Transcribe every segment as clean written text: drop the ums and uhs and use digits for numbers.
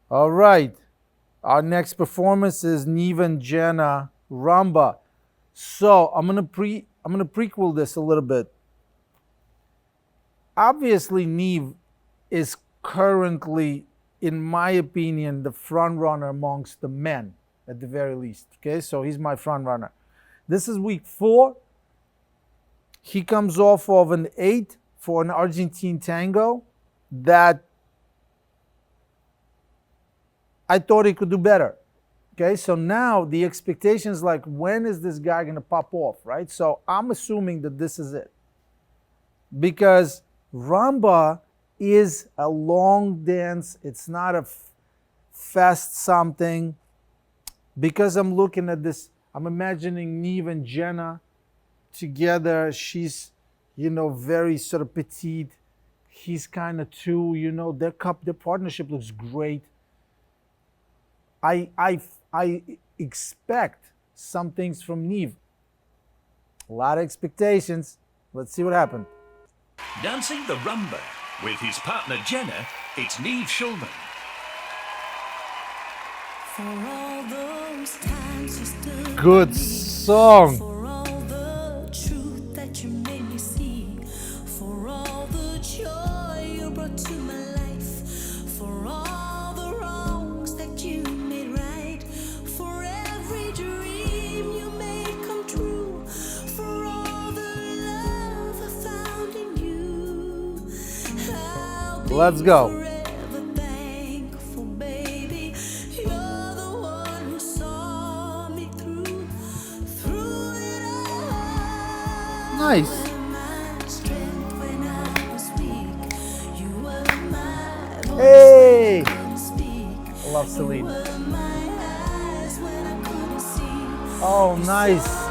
All right. Our next performance is Neve and Jenna Rumba. So I'm gonna prequel this a little bit. Obviously, Neve is currently, in my opinion, the front runner amongst the men, at the very least. Okay, so he's my front runner. This is week 4. He comes off of an 8 for an Argentine tango that I thought he could do better. Okay, so now the expectation is like, when is this guy gonna pop off, right? So I'm assuming that this is it. Because Rumba is a long dance, it's not a fast something. Because I'm looking at this, I'm imagining Neve and Jenna together. She's, very sort of petite. He's kind of too, their partnership looks great. I expect some things from Neve. A lot of expectations. Let's see what happened. Dancing the Rumba with his partner Jenna, it's Neve Schulman. Good song. For all the truth that you made me see, for all the joy you brought to my life, for all the wrongs that you made right, for every dream you made come true, for all the love I found in you. Let's go. Nice. Hey! I love Celine. Oh, nice.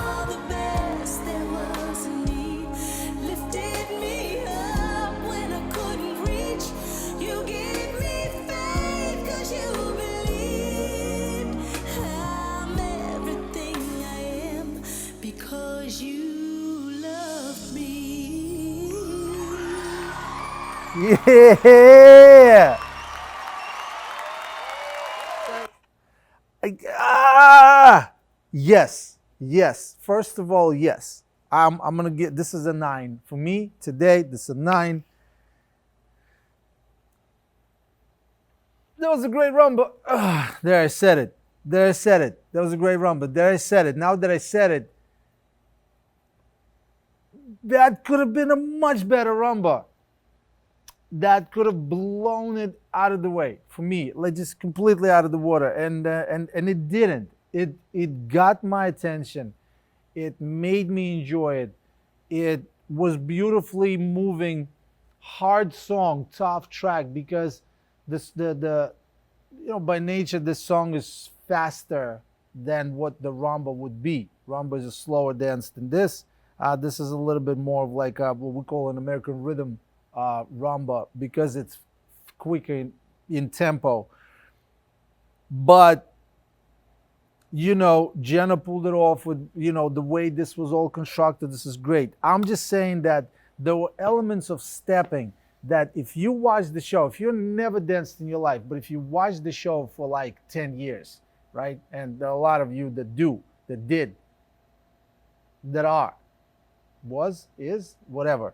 Yeah. Yes. First of all, yes. I'm gonna get, this is a 9 for me today. This is a 9. That was a great rumba. There, I said it. That was a great rumba. There, I said it. Now that I said it, that could have been a much better rumba. That could have blown it out of the way for me, like just completely out of the water, and it didn't. It got my attention. It made me enjoy it. It was beautifully moving, hard song, tough track, because this by nature this song is faster than what the rumba would be. Rumba is a slower dance than this. This is a little bit more of like what we call an American rhythm rumba, because it's quicker in tempo. But Jenna pulled it off with the way this was all constructed. This is great. I'm just saying that there were elements of stepping that, if you watch the show, if you've never danced in your life, but if you watch the show for like 10 years, right? And there are a lot of you that do, that did, that are, was, is, whatever.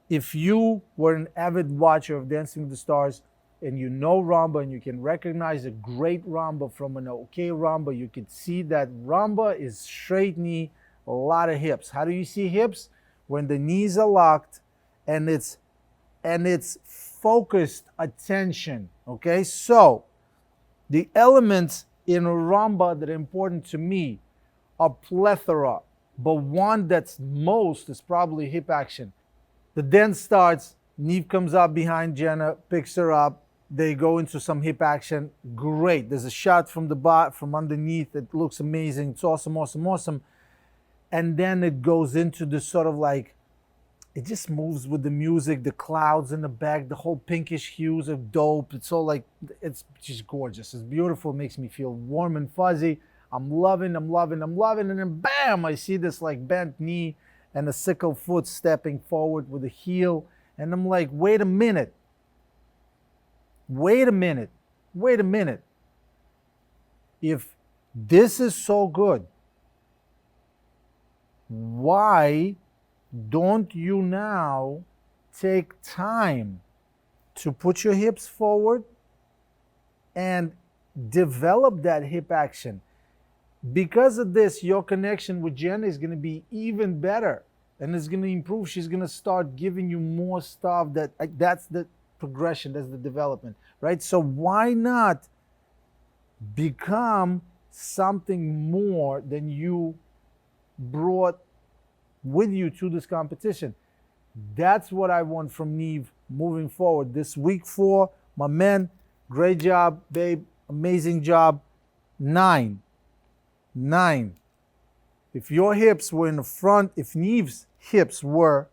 If you were an avid watcher of Dancing with the Stars and you know rumba and you can recognize a great rumba from an okay rumba, you can see that rumba is straight knee, a lot of hips. How do you see hips? When the knees are locked and it's focused attention, okay? So the elements in a rumba that are important to me are plethora, but one that's most is probably hip action. The dance starts, Neve comes up behind Jenna, picks her up, they go into some hip action. Great. There's a shot from from underneath. It looks amazing. It's awesome. And then it goes into this sort of like, it just moves with the music, the clouds in the back, the whole pinkish hues are dope. It's all like, it's just gorgeous. It's beautiful. It makes me feel warm and fuzzy. I'm loving. And then bam, I see this like bent knee and a sickle foot stepping forward with a heel. And I'm like, wait a minute. wait a minute. If this is so good, why don't you now take time to put your hips forward and develop that hip action? Because of this, your connection with Jenna is going to be even better and it's going to improve. She's going to start giving you more stuff. That's the progression, that's the development, right? So why not become something more than you brought with you to this competition? That's what I want from Neve moving forward. This week 4, my man, great job, babe, amazing job. 9. If your hips were in the front, if Neve's hips were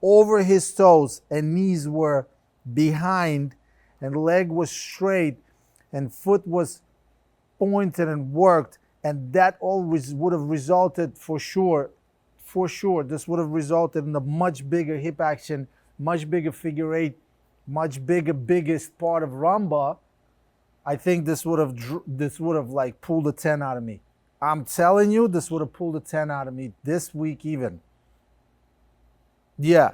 over his toes and knees were behind and leg was straight and foot was pointed and worked, and that always would have resulted for sure, this would have resulted in a much bigger hip action, much bigger figure 8, much biggest part of Rumba. I think this would have like pulled a 10 out of me. I'm telling you, this would have pulled a 10 out of me this week even. Yeah.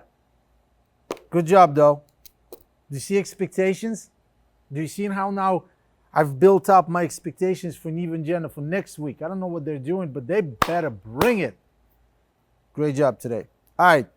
Good job, though. Do you see expectations? Do you see how now I've built up my expectations for Neve and Jenna for next week? I don't know what they're doing, but they better bring it. Great job today. All right.